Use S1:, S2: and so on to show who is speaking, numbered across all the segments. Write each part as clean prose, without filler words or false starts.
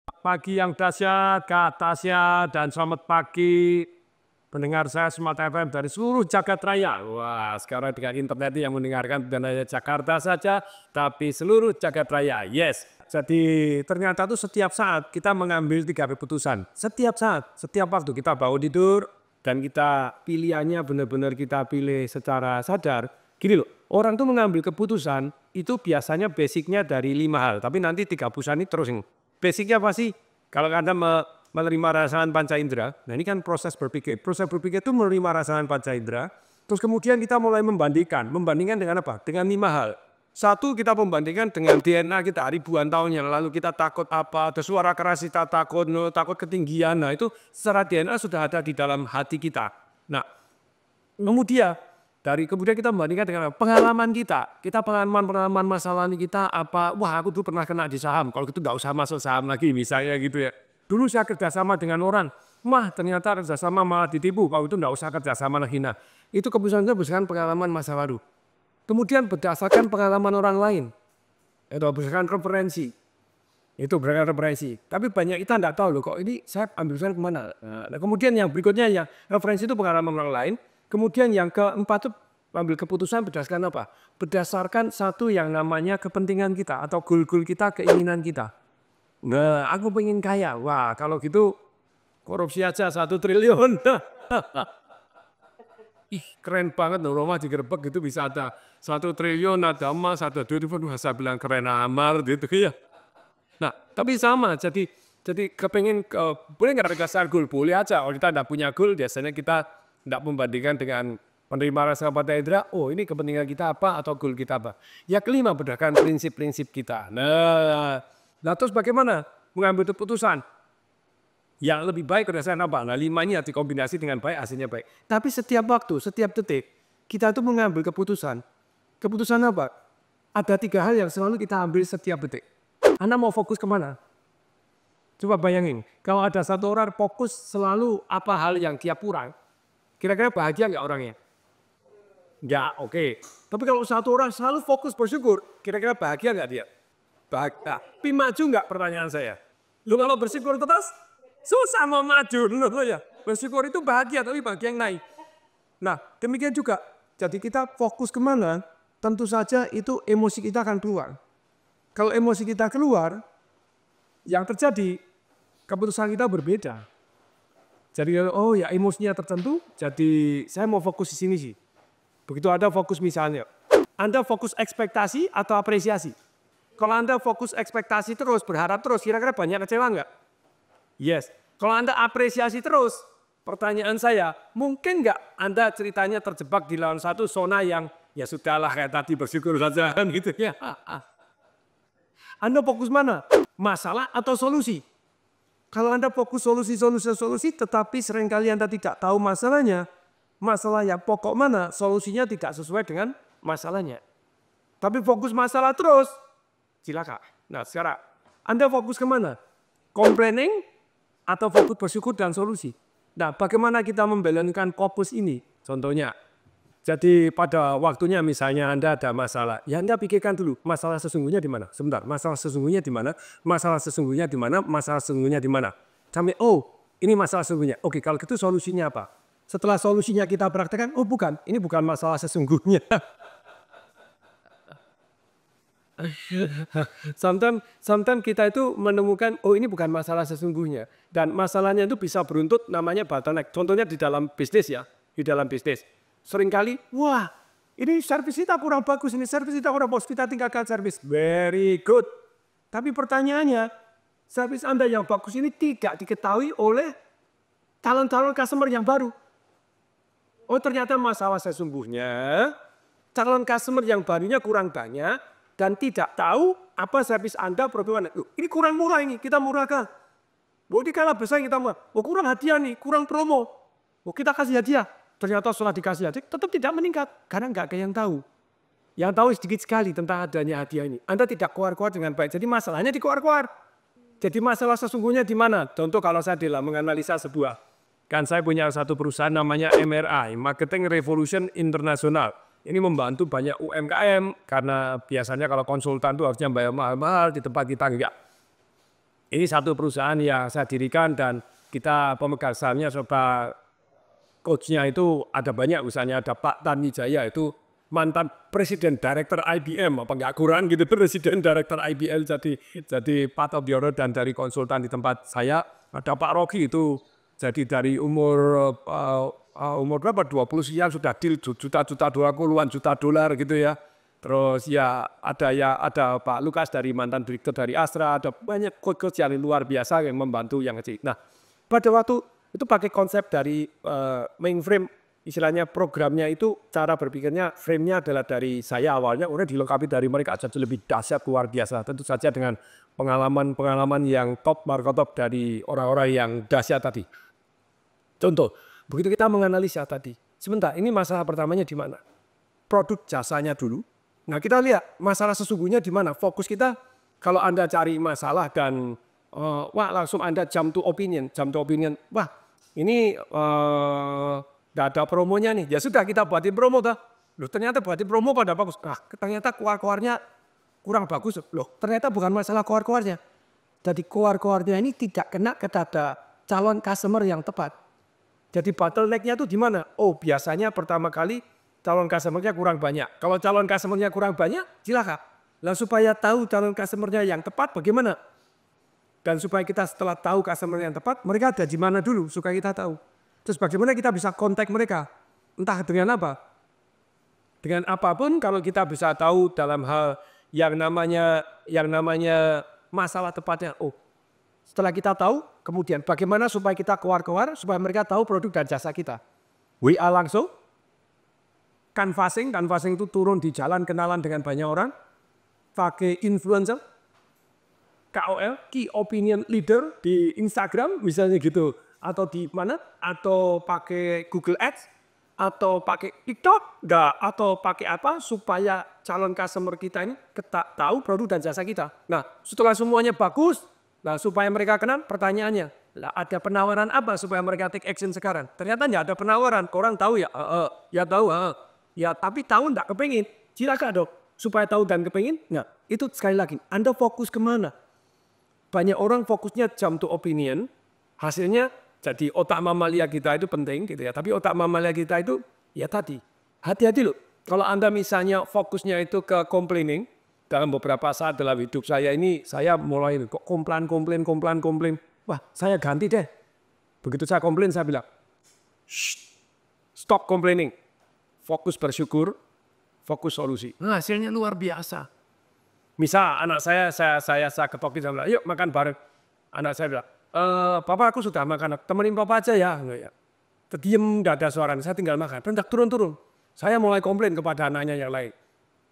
S1: Pagi yang dahsyat, Kak Tasya, dan selamat pagi pendengar saya Smart FM dari seluruh jagat raya. Wah, sekarang dengan internet yang mendengarkan bukan hanya Jakarta saja, tapi seluruh jagat raya. Yes. Jadi ternyata tuh setiap saat kita mengambil 3 keputusan. Setiap saat, setiap waktu kita bangun tidur dan kita pilihannya benar-benar kita pilih secara sadar. Gini loh, orang tuh mengambil keputusan itu biasanya basicnya dari 5 hal, tapi nanti 3 keputusan ini terus. Basicnya apa sih? Kalau Anda menerima rasakan panca indera, nah ini kan proses berpikir. Proses berpikir itu menerima rasakan panca indera, terus kemudian kita mulai membandingkan. Membandingkan dengan apa? Dengan 5 hal. Satu, kita membandingkan dengan DNA kita ribuan tahun yang lalu, kita takut apa, ada suara keras kita takut, takut ketinggian. Nah itu secara DNA sudah ada di dalam hati kita. Nah, kemudian kita membandingkan dengan pengalaman kita. Kita pengalaman masa lalu kita apa, wah aku dulu pernah kena di saham, kalau gitu nggak usah masuk saham lagi misalnya gitu ya. Dulu saya kerjasama dengan orang, ternyata kerjasama malah ditipu, kalau itu nggak usah kerjasama lagi. Nah, itu keputusan itu berdasarkan pengalaman masa lalu. Kemudian berdasarkan pengalaman orang lain, itu berdasarkan referensi. Itu berdasarkan referensi. Tapi banyak kita nggak tahu loh, kok ini saya ambil kemana. Nah, kemudian yang berikutnya yang referensi itu pengalaman orang lain. Kemudian yang keempat itu ambil keputusan berdasarkan apa? Berdasarkan satu yang namanya kepentingan kita atau goal-goal kita, keinginan kita. Nah, aku pengen kaya. Wah, kalau gitu korupsi aja 1 triliun. Ih, keren banget loh, rumah digerebek gitu bisa ada 1 triliun, ada emas, ada duit. Saya bilang keren amat gitu ya. Nah, tapi sama, jadi kepengen, boleh nggak berdasar goal? Boleh aja, kalau kita nggak punya goal, biasanya kita nggak membandingkan dengan penerima rasa panca indera, oh ini kepentingan kita apa atau goal kita apa. Yang kelima, berdasarkan prinsip-prinsip kita. Nah, terus bagaimana mengambil keputusan? Yang lebih baik berdasarkan apa? Nah, 5 ini dikombinasi dengan baik, hasilnya baik. Tapi setiap waktu, setiap detik, kita tuh mengambil keputusan. Keputusan apa? Ada 3 hal yang selalu kita ambil setiap detik. Anda mau fokus kemana? Coba bayangin, kalau ada satu orang fokus selalu apa hal yang dia kurang, kira-kira bahagia nggak orangnya? Nggak, oke. Tapi kalau satu orang selalu fokus bersyukur, kira-kira bahagia nggak dia? Bahagia. Tapi maju nggak pertanyaan saya? Lu kalau bersyukur terus, susah mau maju. Ya. Bersyukur itu bahagia, tapi bahagia yang naik. Nah, demikian juga. Jadi kita fokus kemana, tentu saja itu emosi kita akan keluar. Kalau emosi kita keluar, yang terjadi, keputusan kita berbeda. Jadi, oh ya emosinya tertentu, jadi saya mau fokus di sini sih. Begitu Anda fokus misalnya, Anda fokus ekspektasi atau apresiasi? Kalau Anda fokus ekspektasi terus, berharap terus, kira-kira banyak kecewa nggak? Yes. Kalau Anda apresiasi terus, pertanyaan saya, mungkin nggak Anda ceritanya terjebak di dalam satu zona yang, ya sudahlah kayak tadi bersyukur saja, gitu ya. Anda fokus mana? Masalah atau solusi? Kalau Anda fokus solusi, tetapi seringkali Anda tidak tahu masalahnya, masalah yang pokok mana, solusinya tidak sesuai dengan masalahnya. Tapi fokus masalah terus, silakan. Nah sekarang, Anda fokus kemana? Complaining atau fokus bersyukur dan solusi? Nah bagaimana kita membalankan fokus ini? Contohnya, jadi pada waktunya misalnya Anda ada masalah, ya Anda pikirkan dulu masalah sesungguhnya di mana. Sebentar, masalah sesungguhnya di mana? Masalah sesungguhnya di mana? Masalah sesungguhnya di mana? Sampai oh, ini masalah sesungguhnya. Oke, kalau gitu solusinya apa? Setelah solusinya kita praktekkan, oh bukan, ini bukan masalah sesungguhnya. Sometimes kita itu menemukan, oh ini bukan masalah sesungguhnya. Dan masalahnya itu bisa beruntut namanya bottleneck. Contohnya di dalam bisnis ya, di dalam bisnis. Seringkali, wah ini servis kita kurang bagus, ini servis kita kurang bagus, kita tinggalkan servis. Very good. Tapi pertanyaannya, servis Anda yang bagus ini tidak diketahui oleh calon-calon customer yang baru. Oh ternyata masalah sesungguhnya, calon customer yang barunya kurang banyak, dan tidak tahu apa servis Anda produk Anda. Ini kurang murah ini, kita murahkan. Oh ini kalah besar kita murah. Oh kurang hadiah nih, kurang promo. Oh kita kasih hadiah. Ternyata setelah dikasih hadiah tetap tidak meningkat karena nggak ada yang tahu. Yang tahu sedikit sekali tentang adanya hadiah ini. Anda tidak keluar-keluar dengan baik. Jadi masalahnya di keluar-keluar. Jadi masalah sesungguhnya di mana? Contoh kalau saya dalam menganalisa sebuah, kan saya punya satu perusahaan namanya MRI, Marketing Revolution International. Ini membantu banyak UMKM karena biasanya kalau konsultan itu harusnya bayar mahal-mahal, di tempat kita enggak. Ini satu perusahaan yang saya dirikan dan kita pemegang sahamnya serta coachnya itu ada banyak, misalnya ada Pak Tani Jaya itu mantan presiden director IBM, apa nggak kurang gitu, presiden director IBM jadi part of the owner dan dari konsultan di tempat saya. Ada Pak Rocky itu jadi dari umur berapa 20 sekian sudah deal juta-juta dolar, puluhan juta dolar gitu ya. Terus ada Pak Lukas dari mantan direktur dari Astra, ada banyak coach yang luar biasa yang membantu yang kecil. Nah, pada waktu itu pakai konsep dari mainframe, istilahnya programnya itu cara berpikirnya frame-nya adalah dari saya awalnya, udah dilengkapi dari mereka jadi lebih dahsyat luar biasa. Tentu saja dengan pengalaman yang top, markotop dari orang-orang yang dahsyat tadi. Contoh, begitu kita menganalisa tadi, sebentar ini masalah pertamanya di mana? Produk jasanya dulu. Nah, kita lihat masalah sesungguhnya di mana. Fokus kita kalau Anda cari masalah dan wah langsung Anda jump to opinion. Wah, ini nggak ada promonya nih. Ya sudah kita buatin promo dah. Loh, ternyata buatin promo pada bagus. Nah, ternyata keluar-keluarnya kurang bagus. Loh, ternyata bukan masalah keluar-keluarnya. Jadi keluar-keluarnya ini tidak kena kepada calon customer yang tepat. Jadi bottleneck-nya itu di mana? Oh, biasanya pertama kali calon customer-nya kurang banyak. Kalau calon customer-nya kurang banyak, silakan. Lah supaya tahu calon customer-nya yang tepat bagaimana? Dan supaya kita setelah tahu customer yang tepat, mereka ada di mana dulu supaya kita tahu. Terus bagaimana kita bisa kontak mereka? Entah dengan apa? Dengan apapun kalau kita bisa tahu dalam hal yang namanya masalah tepatnya. Oh, setelah kita tahu, kemudian bagaimana supaya kita keluar-keluar supaya mereka tahu produk dan jasa kita. WA langsung. Canvassing itu turun di jalan kenalan dengan banyak orang, pakai influencer, KOL, Key Opinion Leader di Instagram misalnya gitu, atau di mana, atau pakai Google Ads, atau pakai TikTok, atau pakai apa supaya calon customer kita ini tahu produk dan jasa kita. Nah, setelah semuanya bagus, nah supaya mereka kenal, pertanyaannya, lah ada penawaran apa supaya mereka take action sekarang? Ternyata nggak ada penawaran, orang tahu ya, ya tahu, ya tapi tahu nggak kepengin, silakan dong. Supaya tahu dan kepengin, nah itu sekali lagi, Anda fokus kemana? Banyak orang fokusnya jump to opinion, hasilnya jadi otak mamalia kita itu penting gitu ya. Tapi otak mamalia kita itu ya tadi, hati-hati loh. Kalau Anda misalnya fokusnya itu ke complaining, dalam beberapa saat dalam hidup saya ini, saya mulai kok komplain. Wah, saya ganti deh. Begitu saya komplain, saya bilang, stop complaining. Fokus bersyukur, fokus solusi. Nah, hasilnya luar biasa. Misal anak saya ketokin, saya bilang, yuk makan bareng. Anak saya bilang, Papa aku sudah makan, temenin Papa aja ya. Terdiam, tidak ada suara, saya tinggal makan. Rendak turun. Saya mulai komplain kepada anaknya yang lain.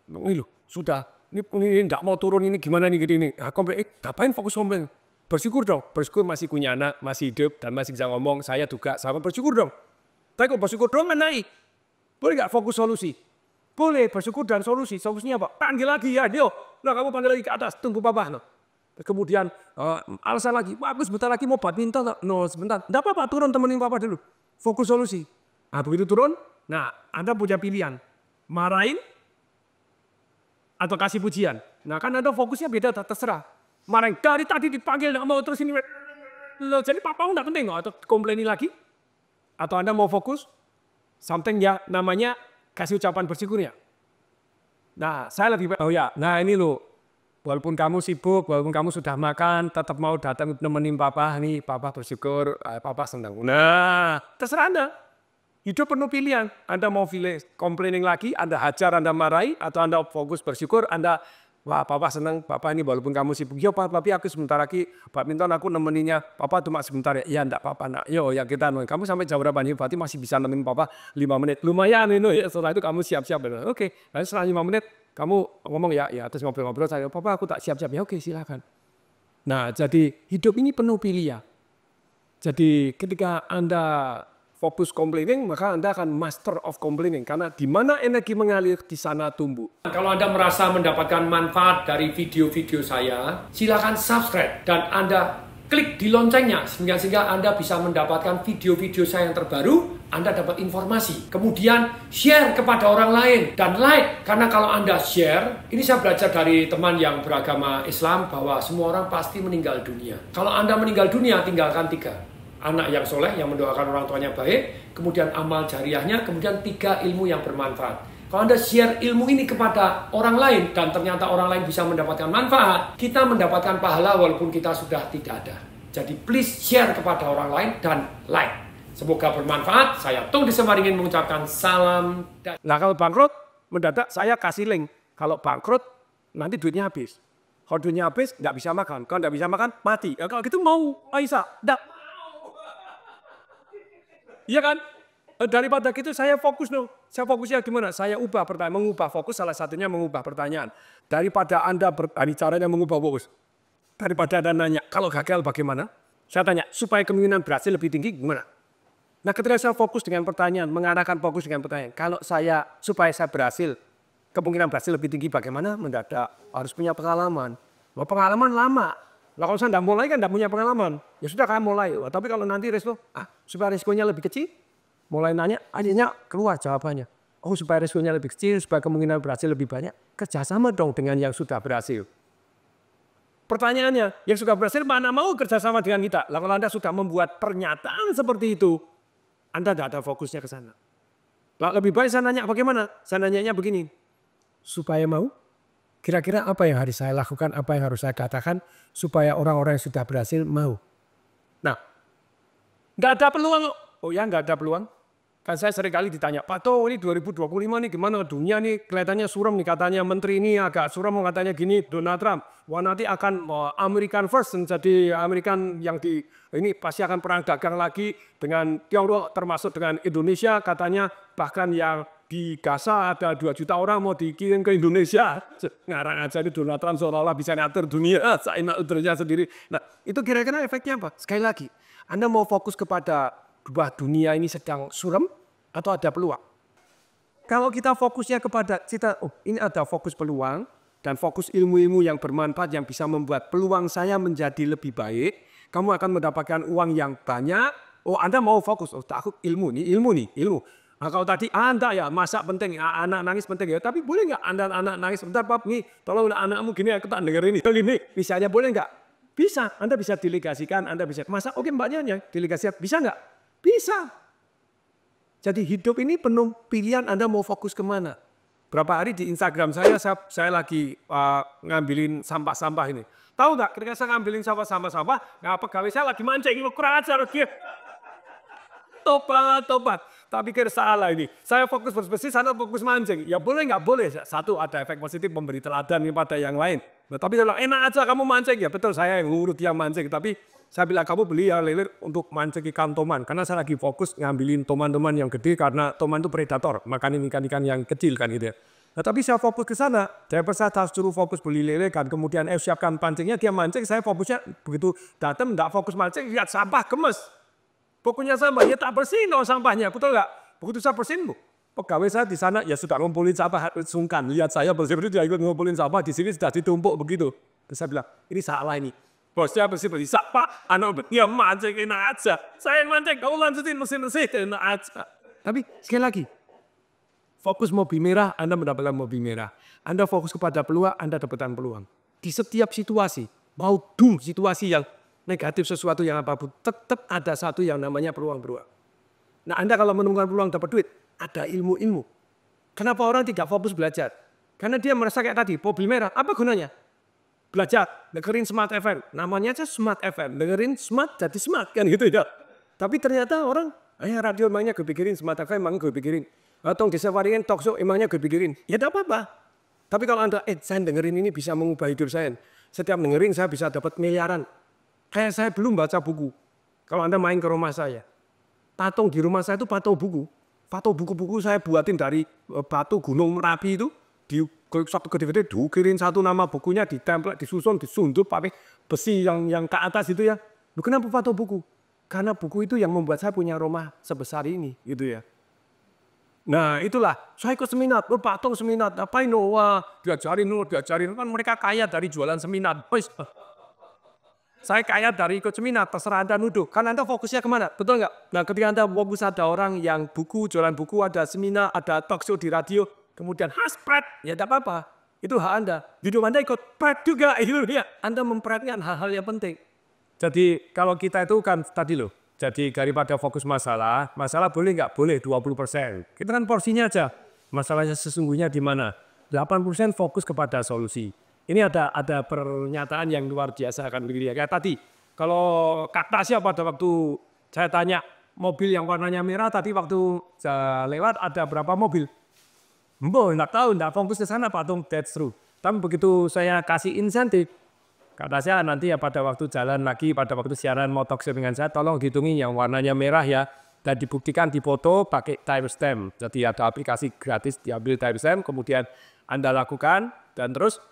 S1: Ini loh, sudah, ini tidak mau turun, ini gimana nih gini. Nah, komplain, ngapain fokus komplain? Bersyukur dong, bersyukur masih punya anak, masih hidup, dan masih bisa ngomong, saya juga sama bersyukur dong. Tapi kalau bersyukur dong kan naik. Boleh nggak fokus solusi? Boleh, bersyukur dan solusi. Solusinya apa? Panggil lagi ya, Dio. Nah, kamu panggil lagi ke atas, tunggu Papa. No. Kemudian alasan lagi, Pak, aku sebentar lagi mau badminton. No, sebentar. Nggak apa-apa, turun temenin Papa dulu. Fokus solusi. Nah, begitu turun, nah Anda punya pilihan. Marahin atau kasih pujian. Nah, kan Anda fokusnya beda, terserah. Marahin, dari tadi dipanggil, nggak mau terus ini. Jadi Papa nggak penting, atau komplaini lagi. Atau Anda mau fokus, something ya namanya kasih ucapan bersyukurnya. Nah, saya lebih nah ini loh, walaupun kamu sibuk, walaupun kamu sudah makan, tetap mau datang nemenin Papa, nih Papa bersyukur, Papa senang. Nah, terserah Anda. Hidup penuh pilihan. Anda mau pilih complaining lagi, Anda hajar, Anda marahi, atau Anda fokus bersyukur, Anda wah, Papa senang, Papa ini walaupun kamu sibuk. Yo, Papi aku sebentar lagi badminton aku nemeninnya. Papa cuma sebentar ya. Iya, enggak apa-apa, nak. Yo, ya kita nemenin. Kamu sampai jam berapa nih? Berarti masih bisa nemenin Papa 5 menit. Lumayan ini ya. Setelah itu kamu siap-siap. Oke, lalu setelah 5 menit kamu ngomong ya, terus ngobrol-ngobrol saya. Papa aku tak siap-siap. Ya oke, silakan. Nah, jadi hidup ini penuh pilihan. Jadi ketika Anda fokus complaining, maka Anda akan master of complaining. Karena di mana energi mengalir, di sana tumbuh. Kalau Anda merasa mendapatkan manfaat dari video-video saya, silakan subscribe. Dan Anda
S2: klik di loncengnya sehingga Anda bisa mendapatkan video-video saya yang terbaru, Anda dapat informasi. Kemudian share kepada orang lain dan like, karena kalau Anda share, ini saya belajar dari teman yang beragama Islam bahwa semua orang pasti meninggal dunia. Kalau Anda meninggal dunia, tinggalkan 3. Anak yang soleh yang mendoakan orang tuanya baik, kemudian amal jariahnya, kemudian 3 ilmu yang bermanfaat. Kalau Anda share ilmu ini kepada orang lain dan ternyata orang lain bisa mendapatkan manfaat, kita mendapatkan pahala walaupun kita sudah tidak ada. Jadi please share kepada orang lain dan like. Semoga bermanfaat. Saya Tung Desemaringin mengucapkan salam.
S1: Nah kalau bangkrut, mendadak saya kasih link. Kalau bangkrut, nanti duitnya habis. Kalau duitnya habis, nggak bisa makan. Kalau nggak bisa makan, mati. Ya, kalau gitu mau, Aisyah, nggak. Iya kan? Daripada gitu saya fokus dong. Saya fokusnya gimana? Saya ubah pertanyaan, mengubah fokus, salah satunya mengubah pertanyaan. Daripada Anda bertanya caranya mengubah fokus. Daripada Anda nanya, kalau gagal bagaimana? Saya tanya, supaya kemungkinan berhasil lebih tinggi gimana? Nah ketika saya fokus dengan pertanyaan, mengarahkan fokus dengan pertanyaan, kalau supaya saya berhasil, kemungkinan berhasil lebih tinggi bagaimana? Mendadak harus punya pengalaman. Pengalaman lama. Nah kalau saya tidak mulai kan tidak punya pengalaman. Ya sudah kan mulai. Tapi kalau nanti supaya risikonya lebih kecil, mulai nanya, akhirnya keluar jawabannya. Oh supaya risikonya lebih kecil, supaya kemungkinan berhasil lebih banyak, kerjasama dong dengan yang sudah berhasil. Pertanyaannya, yang sudah berhasil mana mau kerjasama dengan kita? Lah kalau Anda sudah membuat pernyataan seperti itu, Anda tidak ada fokusnya ke sana. Lah lebih baik saya nanya bagaimana? Saya nanyanya begini, supaya mau, kira-kira apa yang harus saya lakukan, apa yang harus saya katakan, supaya orang-orang yang sudah berhasil mau. Nah, nggak ada peluang. Oh ya nggak ada peluang. Kan saya sering kali ditanya, Pak To ini 2025 nih gimana dunia nih kelihatannya suram nih katanya menteri ini agak suram katanya gini Donald Trump. Wah nanti akan American first jadi American yang ini pasti akan perang dagang lagi dengan Tiongkok termasuk dengan Indonesia katanya bahkan yang di Gaza ada 2 juta orang mau dikirim ke Indonesia. Ngarang aja ini Donald Trump seolah-olah bisa ngatur dunia, saya ngaturnya sendiri. Nah itu kira-kira efeknya apa? Sekali lagi, Anda mau fokus kepada bahwa dunia ini sedang suram atau ada peluang. Kalau kita fokusnya kepada ini ada fokus peluang dan fokus ilmu-ilmu yang bermanfaat yang bisa membuat peluang saya menjadi lebih baik, kamu akan mendapatkan uang yang banyak. Oh Anda mau fokus, takut ilmu. Nah, kalau tadi Anda ya masak penting, anak nangis penting ya, tapi boleh nggak Anda anak nangis bentar Pap nih, tolong anakmu gini aku tak dengerin ini, misalnya boleh nggak? Bisa, Anda bisa delegasikan, Anda bisa masak, oke mbaknya delegasikan, bisa nggak? Bisa. Jadi hidup ini penuh pilihan Anda mau fokus kemana. Berapa hari di Instagram saya lagi ngambilin sampah-sampah ini. Tahu nggak ketika saya ngambilin sampah-sampah, pegawai saya lagi mancing, kurang ajar. Tobat. Tapi kira salah ini. Saya fokus bersih, sana fokus mancing. Ya boleh nggak boleh. Satu ada efek positif memberi teladan kepada yang lain. Nah, tapi kalau enak aja kamu mancing ya betul saya yang ngurut yang mancing. Tapi saya bilang kamu beli ya lele untuk mancing ikan toman. Karena saya lagi fokus ngambilin toman-toman yang gede karena toman itu predator. Makanin ikan-ikan yang kecil kan gitu ya. Nah, tapi saya fokus ke sana. Daripada saya harus suruh fokus beli lele kan. Kemudian siapkan pancingnya dia mancing. Saya fokusnya begitu datang nggak fokus mancing lihat sampah gemes. Pokoknya sampah, ya tak bersihin dong sampahnya, betul nggak? Begitu saya bersihin, pegawai saya di sana ya sudah ngumpulin sampah, sungkan. Lihat saya bersih-bersih, dia ikut ngumpulin sampah, di sini sudah ditumpuk begitu. Terus saya bilang, ini salah ini. Bosnya bersih-bersih, Pak, anak ya mancing aja. Saya yang mancing, kamu lanjutin mesin-mesin, enak aja. Tapi sekali lagi, fokus mobil merah, Anda mendapatkan mobil merah. Anda fokus kepada peluang, Anda dapatkan peluang. Di setiap situasi, mau situasi yang negatif sesuatu yang apapun, tetap ada satu yang namanya peluang-peluang. Nah Anda kalau menemukan peluang dapat duit, ada ilmu-ilmu. Kenapa orang tidak fokus belajar? Karena dia merasa kayak tadi, mobil merah, apa gunanya? Belajar, dengerin Smart FM. Namanya aja Smart FM, dengerin smart jadi smart kan gitu ya. Tapi ternyata orang, radio emangnya gue pikirin, Smart FM emang gue pikirin. Atau Desemaringin talk show emangnya gue pikirin. Ya tidak apa-apa. Tapi kalau Anda, saya dengerin ini bisa mengubah hidup saya. Setiap dengerin saya bisa dapat miliaran. Kayak saya belum baca buku. Kalau Anda main ke rumah saya, patung di rumah saya itu patung buku. Patung buku-buku saya buatin dari batu Gunung Merapi itu. Di satu gede-gede diukirin satu nama bukunya, ditempel, disusun, disundup pakai besi yang ke atas itu ya. Loh, kenapa patung buku? Karena buku itu yang membuat saya punya rumah sebesar ini gitu ya. Nah itulah, saya ikut seminar, patung seminar, apain diajarin kan mereka kaya dari jualan seminar. saya kaya dari ikut seminar, terserah Anda nuduh. Kan Anda fokusnya kemana? Betul nggak? Nah, ketika Anda fokus ada orang yang jualan buku, ada seminar, ada talk show di radio, kemudian spread, ya tidak apa-apa. Itu hak Anda. Hidup Anda ikut spread juga. Itu dia. Anda memperhatikan hal-hal yang penting. Jadi kalau kita itu kan tadi loh, jadi daripada fokus masalah boleh nggak? Boleh 20%. Kita kan porsinya aja. Masalahnya sesungguhnya di mana? 8% fokus kepada solusi. Ini ada pernyataan yang luar biasa kan begini ya. Kayak tadi, kalau Kak Tasya pada waktu saya tanya mobil yang warnanya merah tadi waktu saya lewat ada berapa mobil? Nggak tahu, nggak fokus ke sana Pak Tung, that's true. Tapi begitu saya kasih insentif, Kak Tasya nanti ya pada waktu jalan lagi, pada waktu siaran mau talk show dengan saya, tolong hitungin yang warnanya merah ya. Dan dibuktikan di foto pakai timestamp. Jadi ada aplikasi gratis diambil timestamp, kemudian Anda lakukan dan terus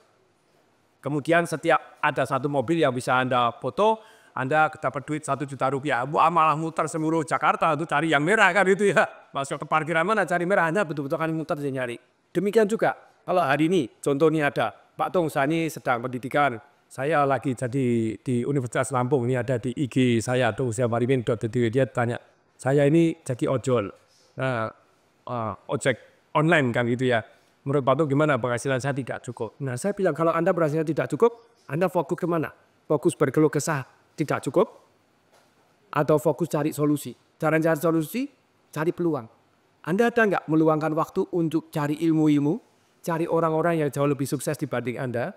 S1: kemudian setiap ada satu mobil yang bisa Anda foto, Anda dapat duit 1 juta rupiah. Wah, malah muter seluruh Jakarta itu cari yang merah kan itu ya. Masuk ke parkiran mana cari merah, Anda betul-betul kan muter dan nyari. Demikian juga kalau hari ini contohnya ada, Pak Tung, saya ini sedang pendidikan. Saya lagi jadi di Universitas Lampung, ini ada di IG saya, tungsiaparimin.id, dia tanya, saya ini jadi ojol. Nah, ojek online kan gitu ya. Menurut Pak Tung gimana, penghasilan saya tidak cukup. Nah, saya bilang kalau Anda penghasilan tidak cukup, Anda fokus kemana? Fokus berkeluh kesah tidak cukup? Atau fokus cari solusi? Cara cari solusi, cari peluang. Anda ada nggak meluangkan waktu untuk cari ilmu-ilmu? Cari orang-orang yang jauh lebih sukses dibanding Anda?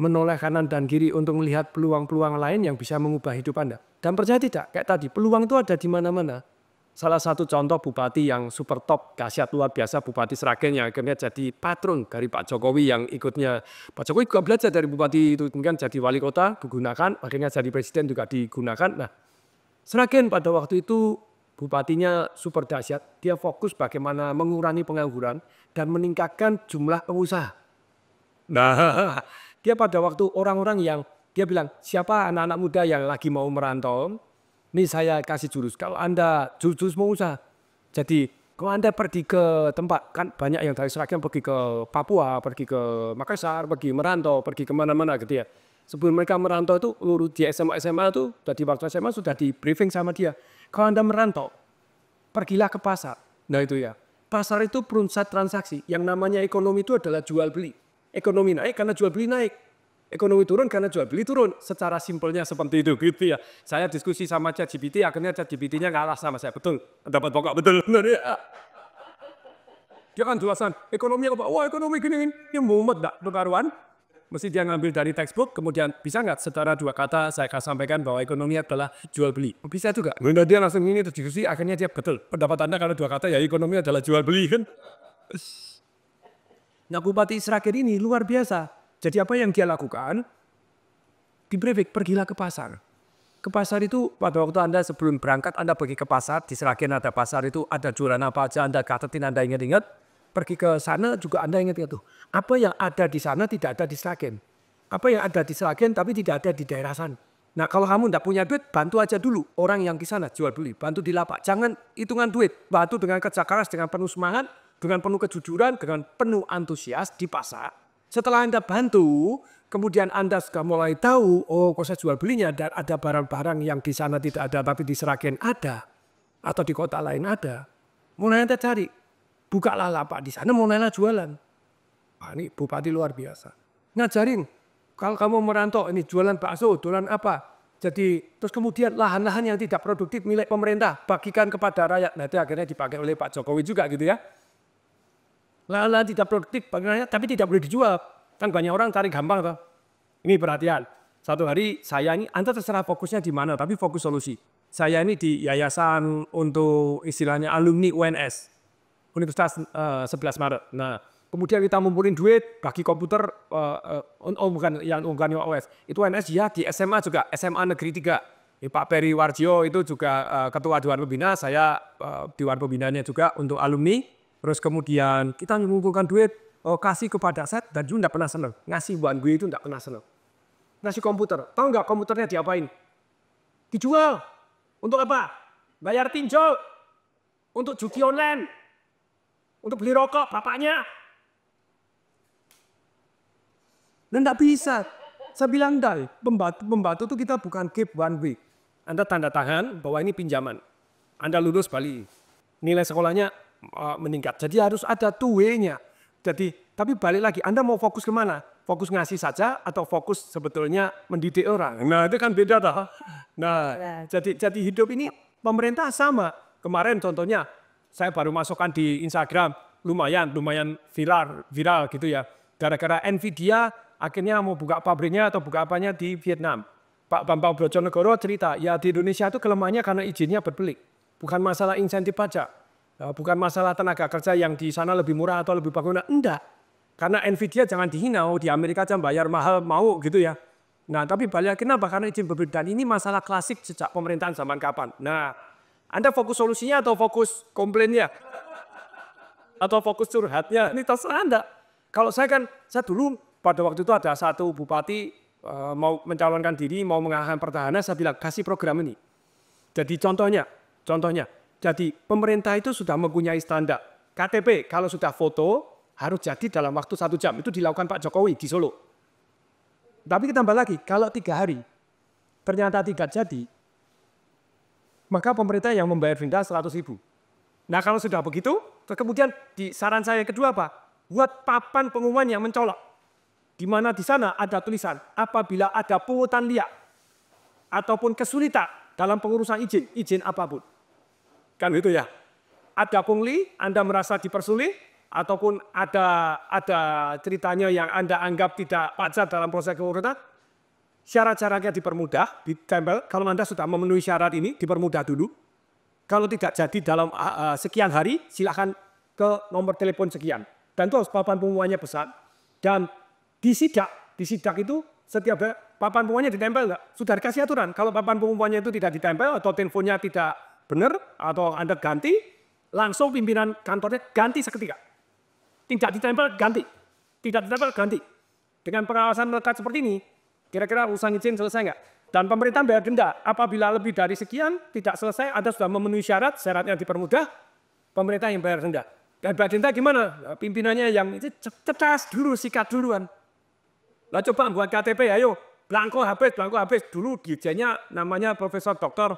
S1: Menoleh kanan dan kiri untuk melihat peluang-peluang lain yang bisa mengubah hidup Anda. Dan percaya tidak, kayak tadi, peluang itu ada di mana-mana. Salah satu contoh bupati yang super top, dahsyat luar biasa, Bupati Sragen yang akhirnya jadi patron dari Pak Jokowi yang ikutnya. Pak Jokowi juga belajar dari bupati itu, kan jadi wali kota, digunakan, akhirnya jadi presiden juga digunakan. Nah, Sragen pada waktu itu bupatinya super dahsyat, dia fokus bagaimana mengurangi pengangguran dan meningkatkan jumlah pengusaha. Nah, dia pada waktu orang-orang yang, dia bilang, siapa anak-anak muda yang lagi mau merantau, ini saya kasih jurus, kalau Anda jurus mau usaha. Jadi kalau Anda pergi ke tempat, kan banyak yang dari Sragen pergi ke Papua, pergi ke Makassar, pergi merantau, pergi kemana-mana gitu ya. Sebelum mereka merantau itu, lurus di SMA itu, dari waktu SMA sudah di briefing sama dia. Kalau Anda merantau, pergilah ke pasar. Nah itu ya, pasar itu pusat transaksi. Yang namanya ekonomi itu adalah jual beli. Ekonomi naik karena jual beli naik. Ekonomi turun karena jual beli turun. Secara simpelnya seperti itu gitu ya. Saya diskusi sama ChatGPT, akhirnya ChatGPT-nya ngalah sama saya. Betul, dapat pokok betul. Dia kan jelasan, ekonomi apa? Wah, ekonomi gini, ini mumet enggak pengaruhan. Mesti dia ngambil dari textbook, kemudian bisa nggak secara 2 kata saya akan sampaikan bahwa ekonomi adalah jual beli. Bisa juga. Kemudian dia langsung ini diskusi, akhirnya dia betul. Pendapat Anda kalau 2 kata ya ekonomi adalah jual beli kan. Nah, Bupati Sragen ini luar biasa. Jadi apa yang dia lakukan? Di briefing, pergilah ke pasar. Ke pasar itu pada waktu Anda sebelum berangkat, Anda pergi ke pasar, di Sragen ada pasar itu, ada jualan apa aja, Anda catetin, Anda ingat-ingat. Pergi ke sana juga Anda ingat-ingat tuh. Apa yang ada di sana tidak ada di Sragen. Apa yang ada di Sragen tapi tidak ada di daerah sana. Nah, kalau kamu tidak punya duit, bantu aja dulu orang yang di sana jual beli, bantu di lapak. Jangan hitungan duit, bantu dengan kerja keras, dengan penuh semangat, dengan penuh kejujuran, dengan penuh antusias di pasar. Setelah Anda bantu, kemudian Anda sudah mulai tahu, oh proses jual belinya, dan ada barang-barang yang di sana tidak ada, tapi di Sragen ada, atau di kota lain ada. Mulai Anda cari, bukalah lapak di sana, mulailah jualan. Wah, ini bupati luar biasa. Ngajarin, kalau kamu merantau, ini jualan bakso, jualan apa. Jadi, terus kemudian lahan-lahan yang tidak produktif milik pemerintah, bagikan kepada rakyat. Nanti akhirnya dipakai oleh Pak Jokowi juga gitu ya. Lahan tidak produktif, tapi tidak boleh dijual. Kan banyak orang cari gampang toh. Ini perhatian. Satu hari saya ini, Anda terserah fokusnya di mana, tapi fokus solusi. Saya ini di yayasan untuk istilahnya alumni UNS, Universitas 11 Maret. Nah, kemudian kita ngumpulin duit, bagi komputer, bukan yang UNS. Itu UNS ya di SMA juga, SMA Negeri 3. Pak Peri Warjio itu juga ketua Dewan Pembina, saya Dewan Pembinanya juga untuk alumni. Terus kemudian kita mengumpulkan duit, kasih kepada set, dan juga tidak pernah senang. Ngasih buat gue itu tidak pernah senang. Ngasih komputer, tahu nggak komputernya diapain? Dijual. Untuk apa? Bayar tinjau. Untuk judi online. Untuk beli rokok bapaknya. Dan tidak bisa. Saya bilang enggak, pembantu itu kita bukan keep one way. Anda tanda tangan bahwa ini pinjaman. Anda lulus Bali, nilai sekolahnya meningkat. Jadi harus ada two way-nya. Jadi, tapi balik lagi, Anda mau fokus kemana? Fokus ngasih saja atau fokus sebetulnya mendidik orang? Nah, itu kan beda dah. Nah, jadi hidup ini pemerintah sama. Kemarin contohnya, saya baru masukkan di Instagram, lumayan viral gitu ya. Gara-gara Nvidia akhirnya mau buka pabriknya atau buka apanya di Vietnam. Pak Bambang Brojonegoro cerita, ya di Indonesia itu kelemahannya karena izinnya berbelit. Bukan masalah insentif pajak. Bukan masalah tenaga kerja yang di sana lebih murah atau lebih bagus. Enggak. Karena Nvidia jangan dihina, di Amerika aja bayar mahal mau gitu ya. Nah tapi balik kenapa? Karena izin berbelit. Dan ini masalah klasik sejak pemerintahan zaman kapan. Nah, Anda fokus solusinya atau fokus komplainnya? Atau fokus curhatnya? Ini terserah Anda. Kalau saya dulu pada waktu itu ada satu bupati mau mencalonkan diri, mau mengalahkan pertahanan, saya bilang kasih program ini. Jadi contohnya, jadi pemerintah itu sudah mempunyai standar. KTP kalau sudah foto harus jadi dalam waktu 1 jam. Itu dilakukan Pak Jokowi di Solo. Tapi kita tambah lagi, kalau 3 hari ternyata tidak jadi, maka pemerintah yang membayar denda 100.000. Nah kalau sudah begitu, kemudian saran saya kedua apa? Buat papan pengumuman yang mencolok. Di mana di sana ada tulisan, apabila ada pungutan liar ataupun kesulitan dalam pengurusan izin apapun. Kan itu ya. Ada pungli, Anda merasa dipersulit, ataupun ada ceritanya yang Anda anggap tidak wajar dalam proses pengurusan, syarat-syaratnya dipermudah, ditempel. Kalau Anda sudah memenuhi syarat ini, dipermudah dulu. Kalau tidak jadi dalam sekian hari, silakan ke nomor telepon sekian. Dan itu harus papan pengumumannya besar. Dan di sidak itu setiap papan pengumumannya ditempel enggak? Sudah dikasih aturan. Kalau papan pengumumannya itu tidak ditempel atau teleponnya tidak benar atau Anda ganti, langsung pimpinan kantornya ganti seketika. Tidak ditempel ganti. Tidak ditempel ganti. Dengan pengawasan melekat seperti ini, kira-kira urusan izin selesai enggak? Dan pemerintah bayar denda. Apabila lebih dari sekian tidak selesai, Anda sudah memenuhi syaratnya dipermudah, pemerintah yang bayar denda. Dan bayar denda gimana? Pimpinannya yang cerdas dulu, sikat duluan. Lah coba buat KTP, ayo, blanko habis. Dulu dirjennya namanya Profesor Dr.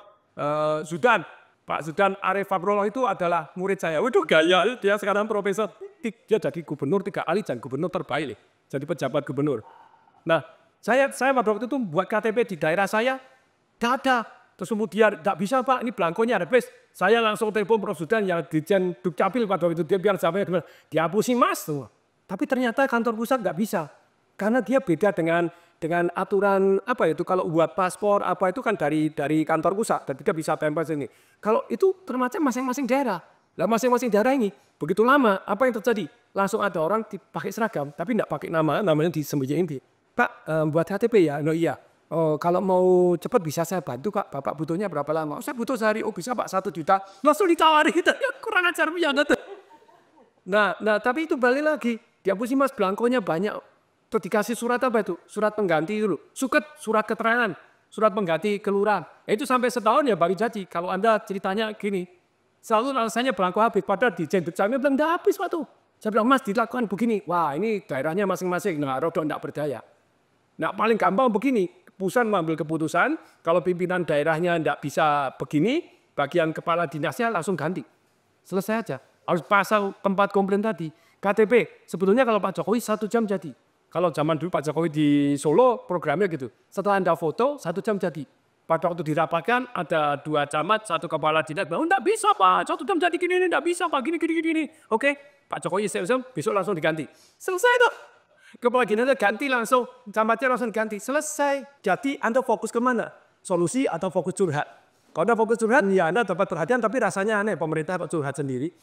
S1: Zudan. Pak Zudan Arif Fabrolo itu adalah murid saya. Waduh gaya, dia sekarang profesor. Dia jadi gubernur 3 kali dan gubernur terbaik. Jadi pejabat gubernur. Nah, saya pada waktu itu buat KTP di daerah saya, tidak ada. Terus kemudian, tidak bisa Pak, ini blankonya habis. Saya langsung telepon Prof. Zudan yang Dirjen Dukcapil pada waktu itu, dia bilang sampai dihapusin Mas. Tapi ternyata kantor pusat nggak bisa. Karena dia beda dengan aturan apa itu kalau buat paspor apa itu kan dari kantor pusat dan tidak bisa tempel sini. Kalau itu termasuk masing-masing daerah. Lah masing-masing daerah ini begitu lama apa yang terjadi? Langsung ada orang dipakai seragam tapi tidak pakai namanya disembunyiin. Pak buat KTP ya? No iya. Oh, kalau mau cepat bisa saya bantu Kak. Bapak butuhnya berapa lama? Oh, saya butuh sehari. Oh bisa Pak 1 juta. Langsung ditawari gitu. Ya, kurang ajar banget. Nah tapi itu balik lagi. Dihapusin Mas blankonya banyak. Terus dikasih surat apa itu? Surat pengganti dulu. Surat keterangan. Surat pengganti kelurahan. Itu sampai setahun ya baru jadi. Kalau Anda ceritanya gini. Selalu alasannya belangko habis. Padahal di Jen Dukcapil bilang tidak habis waktu. Saya bilang Mas dilakukan begini. Wah ini daerahnya masing-masing. Nah rodok tidak berdaya. Nah paling gampang begini. Pusat mengambil keputusan. Kalau pimpinan daerahnya tidak bisa begini. Bagian kepala dinasnya langsung ganti. Selesai aja. Harus pasang tempat komplain tadi. KTP. Sebetulnya kalau Pak Jokowi 1 jam jadi. Kalau zaman dulu Pak Jokowi di Solo programnya gitu. Setelah Anda foto 1 jam jadi. Pada waktu dirapatkan ada 2 camat, 1 kepala dinas. Oh enggak bisa Pak, 1 jam jadi gini, enggak bisa Pak, gini. Oke, Pak Jokowi besok langsung diganti. Selesai tuh. Kepala dinasnya ganti langsung, camatnya langsung ganti. Selesai. Jadi Anda fokus kemana? Solusi atau fokus curhat? Kalau Anda fokus curhat, ya Anda dapat perhatian, tapi rasanya aneh. Pemerintah curhat sendiri.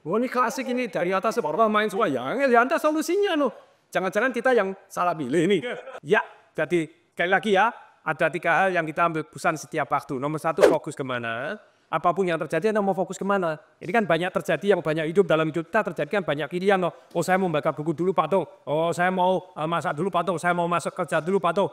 S1: Wah ini klasik ini, dari atas orang main semua. Ya Anda solusinya loh. Jangan-jangan kita yang salah pilih ini. Ya, jadi sekali lagi ya, ada 3 hal yang kita ambil pesan setiap waktu. Nomor 1 fokus kemana?
S2: Apapun yang terjadi, Anda mau fokus kemana? Ini kan banyak terjadi, yang banyak hidup dalam hidup kita terjadi kan banyak pilihan loh. Oh, saya mau bakar buku dulu Pak Tung. Oh, saya mau masak dulu Pak Tung. Saya mau masuk kerja dulu Pak Tung.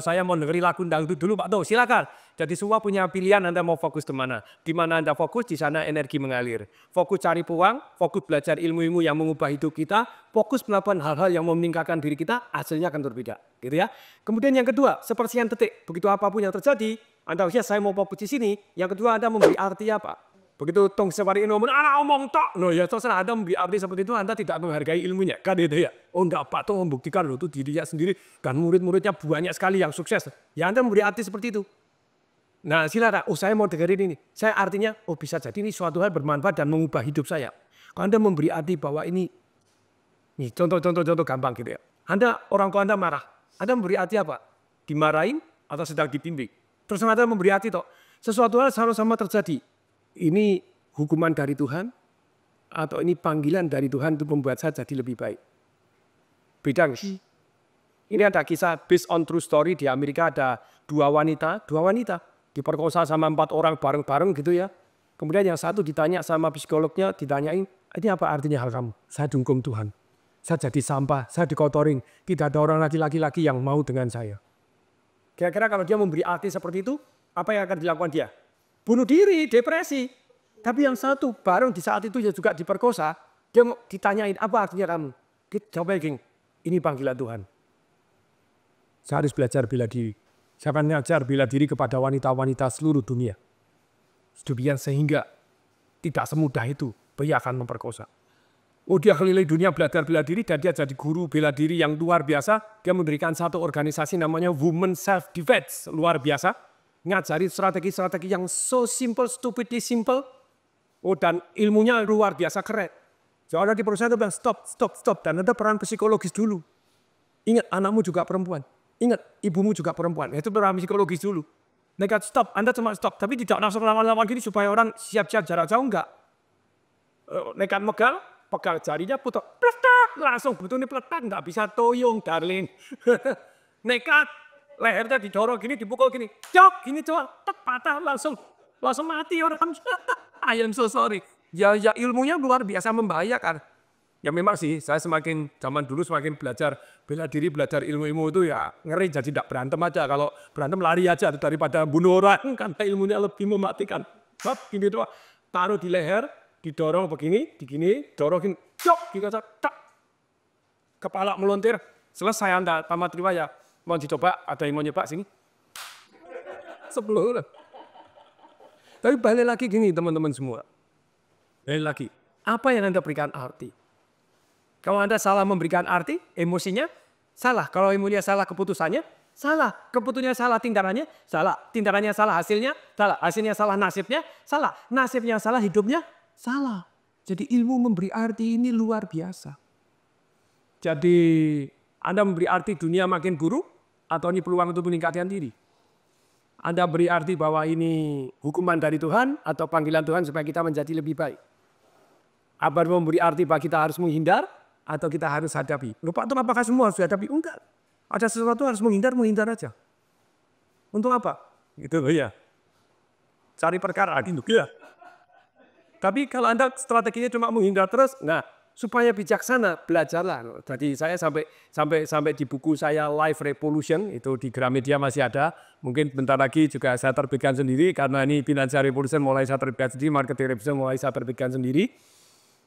S2: Saya mau dengerin lagu dangdut dulu Pak Tung. Silakan. Jadi semua punya pilihan, Anda mau fokus kemana. Di mana Anda fokus, di sana energi mengalir. Fokus cari peluang, fokus belajar ilmu-ilmu yang mengubah hidup kita, fokus melakukan hal-hal yang meningkatkan diri kita, hasilnya akan berbeda. Gitu ya. Kemudian yang kedua, sepersekian detik. Begitu apapun yang terjadi, Anda usia saya mau fokus di sini. Yang kedua, Anda memberi arti apa? Begitu Tong Sewari ini ngomong, anak omong tok. No, ya terserah Anda memberi arti seperti itu, Anda tidak menghargai ilmunya. Kan itu ya. Oh enggak, Pak Tong membuktikan loh itu dirinya sendiri. Dan murid-muridnya banyak sekali yang sukses. Ya Anda memberi arti seperti itu. Nah silakan, oh saya mau dengerin ini. Saya artinya, oh bisa jadi ini suatu hal bermanfaat dan mengubah hidup saya. Kalau Anda memberi arti bahwa ini contoh gampang gitu ya. Anda, orang tua Anda marah. Anda memberi arti apa? Dimarahin atau sedang dibimbing? Terus Anda memberi arti toh, sesuatu hal sama-sama terjadi. Ini hukuman dari Tuhan atau ini panggilan dari Tuhan untuk membuat saya jadi lebih baik. Beda nggak? Ini ada kisah based on true story di Amerika, ada dua wanita diperkosa sama 4 orang bareng-bareng gitu ya. Kemudian yang satu ditanya sama psikolognya, ditanyain, ini apa artinya hal kamu? Saya dukung Tuhan. Saya jadi sampah, saya dikotorin. Tidak ada orang laki-laki yang mau dengan saya. Kira-kira kalau dia memberi arti seperti itu, apa yang akan dilakukan dia? Bunuh diri, depresi. Tapi yang satu, bareng di saat itu dia juga diperkosa, dia ditanyain, apa artinya kamu? Kita jawab lagi, ini panggilan Tuhan. Saya harus belajar bela diri. Saya akan belajar bela diri kepada wanita-wanita seluruh dunia. Sedemikian sehingga tidak semudah itu, dia akan memperkosa. Oh dia keliling dunia belajar bela diri dan dia jadi guru bela diri yang luar biasa. Dia mendirikan satu organisasi namanya Women Self Defense, luar biasa. Ngajari strategi-strategi yang so simple, stupidly simple. Oh dan ilmunya luar biasa keren. Soalnya di perusahaan itu bilang stop. Dan ada peran psikologis dulu. Ingat anakmu juga perempuan. Ingat ibumu juga perempuan. Itu peran psikologis dulu. Mereka stop, Anda cuma stop. Tapi tidak langsung lawan-lawan gini supaya orang siap-siap jarak jauh enggak. Nekat megang. Pegang jarinya putar, pletak, langsung butuh ini pletak, nggak bisa toyong, darling. Nekat, lehernya didorong gini, dipukul gini, cok, gini cok, tek patah, langsung mati orang. I am so sorry. Ya ilmunya luar biasa membahayakan. Ya memang sih, saya semakin zaman dulu semakin belajar bela diri, belajar ilmu-ilmu itu ya ngeri, jadi tidak berantem aja. Kalau berantem lari aja daripada bunuh orang, karena ilmunya lebih mematikan. Bab gini doang, taruh di leher. Didorong begini, dorong gini, cok, tak, kepala melontir, selesai Anda tamat riwayat. Mau dicoba, ada yang mau nyoba sini? Sebelum. Tapi balik lagi gini teman-teman semua. Balik lagi, apa yang Anda berikan arti? Kalau Anda salah memberikan arti, emosinya salah. Kalau emosinya salah, keputusannya salah. Keputusannya salah, tindakannya salah. Tindakannya salah, hasilnya salah. Hasilnya salah, nasibnya salah. Nasibnya salah, hidupnya salah. Jadi ilmu memberi arti ini luar biasa. Jadi Anda memberi arti dunia makin buruk atau ini peluang untuk meningkatkan diri? Anda beri arti bahwa ini hukuman dari Tuhan atau panggilan Tuhan supaya kita menjadi lebih baik? Apa memberi arti bahwa kita harus menghindar atau kita harus hadapi? Lupa itu apakah semua harus dihadapi? Enggak. Ada sesuatu harus menghindar aja. Untuk apa? Gitu loh ya. Cari perkara gitu ya. Tapi kalau Anda strateginya cuma menghindar terus, nah supaya bijaksana belajarlah. Jadi saya sampai di buku saya Life Revolution itu di Gramedia masih ada. Mungkin bentar lagi juga saya terbitkan sendiri karena ini Financial Revolution mulai saya terbitkan sendiri, Marketing Revolution mulai saya terbitkan sendiri.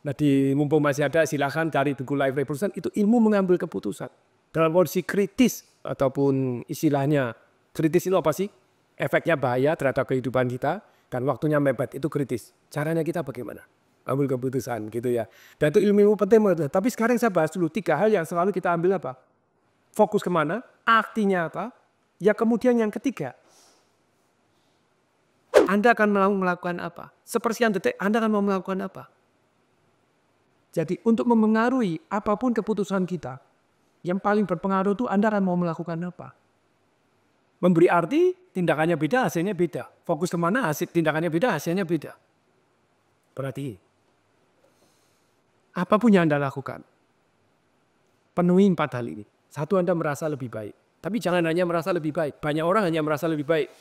S2: Nah mumpung masih ada silahkan cari buku Life Revolution. Itu ilmu mengambil keputusan dalam kondisi kritis ataupun istilahnya kritis itu apa sih? Efeknya bahaya terhadap kehidupan kita. Dan waktunya mepet itu kritis. Caranya kita bagaimana? Ambil keputusan gitu ya. Dan itu ilmu penting. Tapi sekarang saya bahas dulu 3 hal yang selalu kita ambil apa? Fokus kemana? Artinya apa? Ya kemudian yang ketiga. Anda akan mau melakukan apa? Sepersekian detik Anda akan mau melakukan apa? Jadi untuk memengaruhi apapun keputusan kita. Yang paling berpengaruh itu Anda akan mau melakukan apa? Memberi arti, tindakannya beda, hasilnya beda. Fokus kemana, tindakannya beda, hasilnya beda. Berarti, apapun yang Anda lakukan, penuhi 4 hal ini. 1, Anda merasa lebih baik. Tapi jangan hanya merasa lebih baik. Banyak orang hanya merasa lebih baik.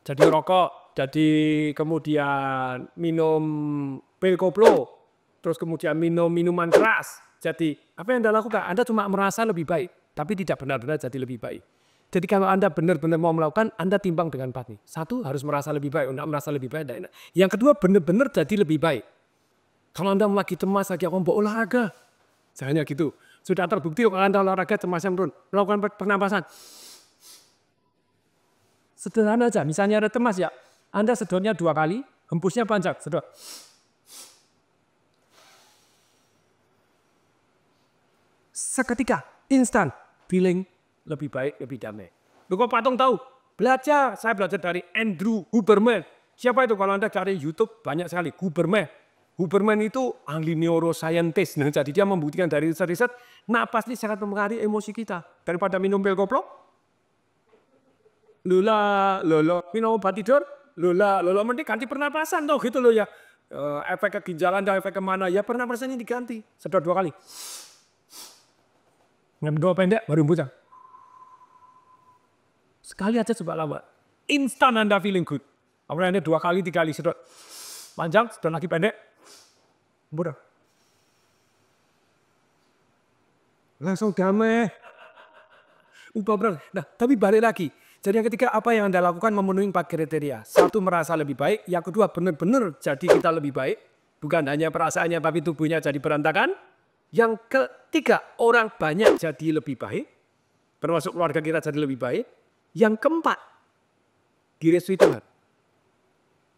S2: Jadi rokok,
S1: jadi kemudian minum pil koplo, terus kemudian minum minuman keras. Jadi apa yang Anda lakukan? Anda cuma merasa lebih baik, tapi tidak benar-benar jadi lebih baik. Jadi kalau Anda benar-benar mau melakukan, Anda timbang dengan 4 nih. 1, harus merasa lebih baik. Untuk merasa lebih baik, tidak enak. Yang kedua, benar-benar jadi lebih baik. Kalau Anda lagi cemas, lagi mau olahraga, misalnya gitu. Sudah terbukti kalau Anda olahraga cemasnya menurun. Melakukan pernapasan. Sederhana aja, misalnya ada cemas ya. Anda sedotnya 2 kali, hembusnya panjang, sedot. Seketika, instan, feeling lebih baik, lebih damai. Lu kok Patung tahu? Saya belajar dari Andrew Huberman. Siapa itu? Kalau Anda cari YouTube banyak sekali. Huberman. Huberman itu ahli neuroscientist. Nah, jadi dia membuktikan dari riset-riset, napas ini sangat mempengaruhi emosi kita. Daripada minum pil koplo, minum obat tidur, mending ganti pernapasan toh gitu loh ya. Efek ke ginjal Anda, efek kemana ya pernapasan ini diganti. Sedot 2 kali. Ngambil pendek baru hembuskan. Sekali aja coba lama. Instan Anda feeling good. Apalagi Anda 2 kali, 3 kali sedot. Panjang, sedot lagi pendek. Mudah. Langsung damai. Nah, tapi balik lagi. Jadi yang ketiga, apa yang Anda lakukan memenuhi 4 kriteria. 1, merasa lebih baik. Yang kedua, benar-benar jadi kita lebih baik. Bukan hanya perasaannya, tapi tubuhnya jadi berantakan. Yang ketiga, orang banyak jadi lebih baik. Termasuk keluarga kita jadi lebih baik. Yang keempat, direstui Tuhan.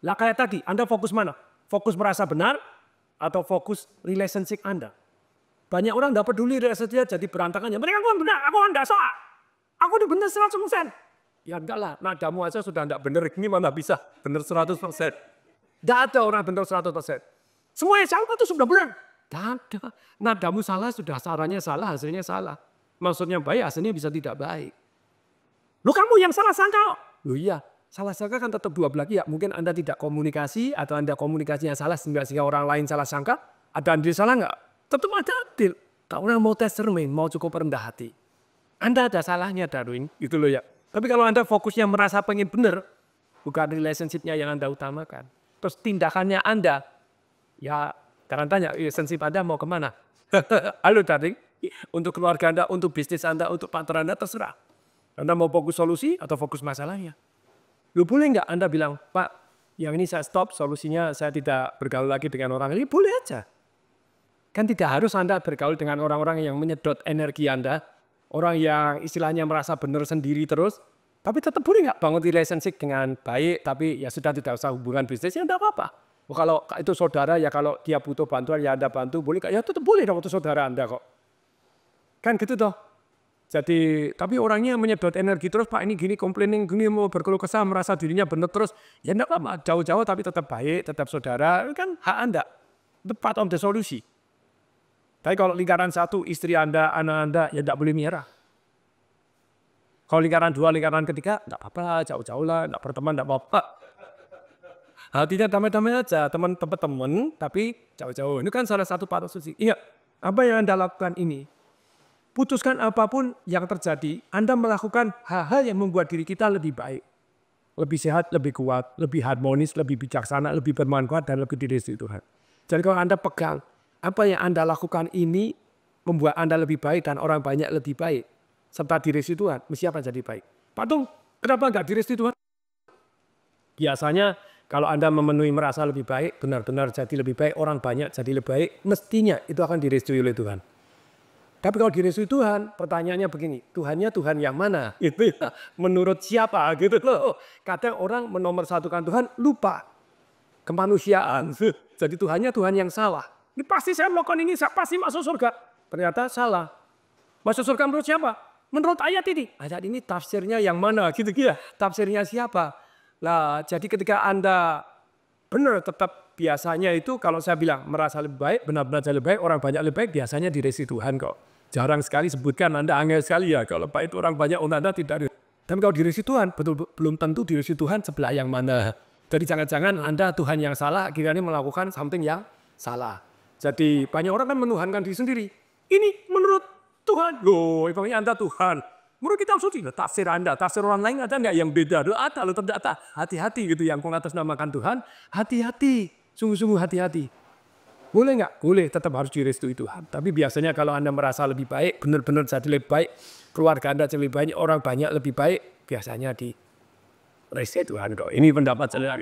S1: Lah kayak tadi, Anda fokus mana? Fokus merasa benar atau fokus relationship Anda? Banyak orang tidak peduli relationship jadi berantakan. Mereka aku benar, aku tidak salah. Aku udah benar 100%. Ya enggak lah, nadamu aja sudah tidak benar. Ini mana bisa benar 100%. Tidak ada orang benar 100%. Semua yang salah itu sudah benar. Tidak ada. Nadamu salah, sudah sarannya salah, hasilnya salah. Maksudnya baik, hasilnya bisa tidak baik. Lu kamu yang salah sangka. Lu iya, salah sangka kan tetap 2 belah pihak. Mungkin Anda tidak komunikasi atau Anda komunikasinya salah sehingga orang lain salah sangka. Ada Anda salah nggak? Tetap ada adil. Kalau orang mau tes cermin, mau cukup rendah hati. Anda ada salahnya Darwin, gitu loh ya. Tapi kalau Anda fokusnya merasa pengen benar, bukan relationship-nya yang Anda utamakan. Terus tindakannya Anda, ya jangan tanya relationship Anda mau kemana. Halo Darwin, untuk keluarga Anda, untuk bisnis Anda, untuk partner Anda terserah. Anda mau fokus solusi atau fokus masalahnya? Lu boleh nggak Anda bilang, Pak, yang ini saya stop, solusinya saya tidak bergaul lagi dengan orang ini, boleh aja. Kan tidak harus Anda bergaul dengan orang-orang yang menyedot energi Anda, orang yang istilahnya merasa benar sendiri terus, tapi tetap boleh nggak bangun relationship dengan baik, tapi ya sudah tidak usah hubungan bisnis, ya enggak apa-apa. Kalau itu saudara, ya kalau dia butuh bantuan, ya Anda bantu, boleh nggak? Ya tetap boleh dong itu saudara Anda kok. Kan gitu toh. Jadi, tapi orangnya menyedot energi terus, Pak ini gini, complaining, gini, mau berkeluh kesah, merasa dirinya benar terus. Ya enggak apa-apa, jauh-jauh tapi tetap baik, tetap saudara, kan hak Anda. The part of the solution. Tapi kalau lingkaran 1, istri Anda, anak Anda, ya enggak boleh merah. Kalau lingkaran 2, lingkaran ketiga, enggak apa-apa, jauh-jauh lah, enggak berteman, enggak apa-apa. Hatinya damai-damai aja, teman-teman, tapi jauh-jauh. Ini kan salah satu part of solution. Ingat, apa yang Anda lakukan ini, putuskan apapun yang terjadi, Anda melakukan hal-hal yang membuat diri kita lebih baik. Lebih sehat, lebih kuat, lebih harmonis, lebih bijaksana, lebih bermanfaat, dan lebih direstui Tuhan. Jadi kalau Anda pegang, apa yang Anda lakukan ini membuat Anda lebih baik dan orang banyak lebih baik, serta direstui Tuhan, mesti apa jadi baik. Patung, kenapa nggak direstui Tuhan? Biasanya kalau Anda memenuhi merasa lebih baik, benar-benar jadi lebih baik, orang banyak jadi lebih baik, mestinya itu akan direstui oleh Tuhan. Tapi kalau direstui Tuhan, pertanyaannya begini, Tuhannya Tuhan yang mana? Itu ya, menurut siapa gitu loh. Kadang orang menomorsatukan Tuhan, lupa kemanusiaan. Jadi Tuhannya Tuhan yang salah. Ini pasti saya melakukan ini, saya pasti masuk surga. Ternyata salah. Masuk surga menurut siapa? Menurut ayat ini. Ayat ini tafsirnya yang mana? Gitu ya. Tafsirnya siapa? Lah, jadi ketika Anda benar tetap biasanya itu kalau saya bilang merasa lebih baik, benar-benar lebih baik, orang banyak lebih baik, biasanya direstui Tuhan kok. Jarang sekali sebutkan Anda angel sekali ya kalau Pak itu orang banyak untuk Anda tidak. Tapi kalau direstui Tuhan, betul belum tentu direstui Tuhan sebelah yang mana. Jadi jangan-jangan Anda Tuhan yang salah, akhirnya melakukan something yang salah. Jadi banyak orang kan menuhankan diri sendiri. Ini menurut Tuhan. Loh, emangnya Anda Tuhan. Menurut kitab suci, tafsir Anda, tafsir orang lain ada nggak yang beda? Ada loh ternyata. Hati-hati gitu yang mengatasnamakan Tuhan. Hati-hati, sungguh-sungguh hati-hati. Boleh nggak? Boleh, tetap harus direstui Tuhan. Tapi biasanya kalau Anda merasa lebih baik, benar-benar jadi lebih baik, keluarga Anda jadi lebih baik, orang banyak lebih baik, biasanya di restui Tuhan kok. Ini pendapat saya.